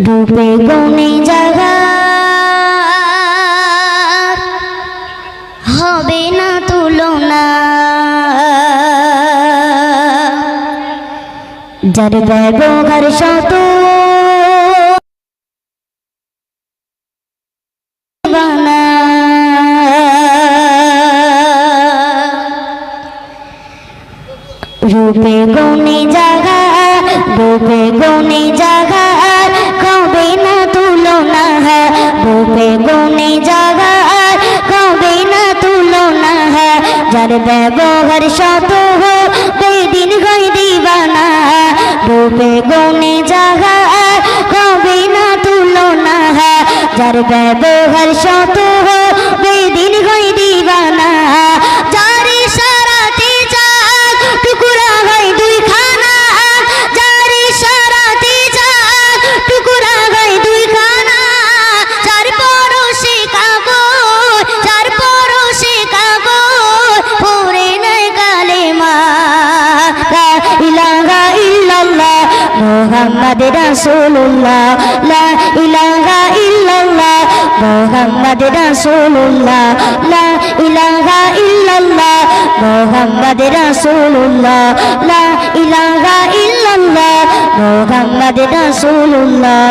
রূপে গুণে জাগা হবে না তুলনা, যার ব্যবহার শত রূপে গুণে জাগা, রূপে গুণে জাগা হবে না তুলনা, রূপে গুণে জাগা হবে না তুলনা, যার ব্যবহার শত বেদিন হয় দিবানা, রূপে গুণে জাগা হবে না তুলনা, যার ব্যবহার শত বেদিন হয় দিবানা, যার ইশারাতে চাঁদ টুকরা হয় দুইখানা, যার ইশারাতে চাঁদ টুকরা হয় দুইখানা, যার পরশে কাগজ, যার পরশে কাগজ পড়ে নাই কালেমা লা ইলাহা ইল্লাল্লাহ মুহাম্মদ রাসূলুল্লাহ, লা ইলাহা ইল্লাল্লাহ মুহাম্মদ রাসূলুল্লাহ, লা ইলাহা ইল্লাল্লাহ মুহাম্মদ রাসূলুল্লাহ, লা ইলাহা ইল্লাল্লাহ মুহাম্মদ রাসূলুল্লাহ।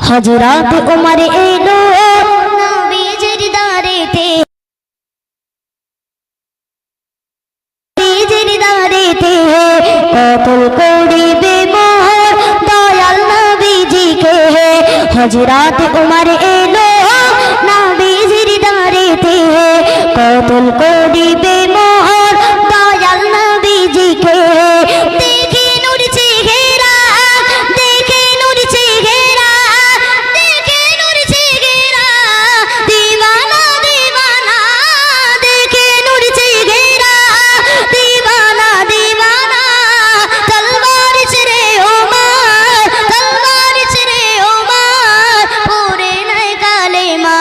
হযরত ওমর এলো নবীজির দারেতে, নবীজির দারেতে কতল করিবে মোর দয়াল নবীজিকে, হযরত ওমর এলো নবীজির দারেতে কতল করিবে মোর দয়াল নবীজিকে, দেখে নূর চেহারা, দেখে নূর চেহারা, দেখে নূর চেহারা দিওয়ানা দিওয়ানা, দেখে নূর চেহারা দিওয়ানা দিওয়ানা, তলওয়ার ছেড়ে ওমর, তলওয়ার ছেড়ে ওমর পড়ে নাই কালেমা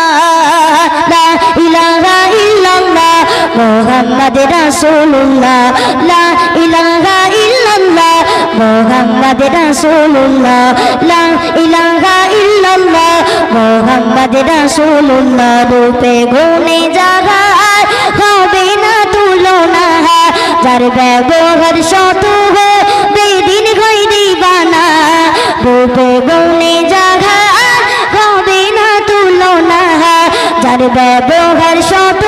লা ইলাহা ইল্লাল্লাহ মুহাম্মদ রাসূলুল্লাহ, লা ইলাহা ইল্লাল্লাহ মুহাম্মদ রাসূলুল্লাহ, লা ইলাহা ইল্লাল্লাহ মুহাম্মদ রাসূলুল্লাহ। রূপে গুণে জাগা হবে না তুলনা, যার ব্যবহার শত বেদিন হয় দিবানা, রূপে গুণে জাগা হবে না তুলনা, যার ব্যবহার শত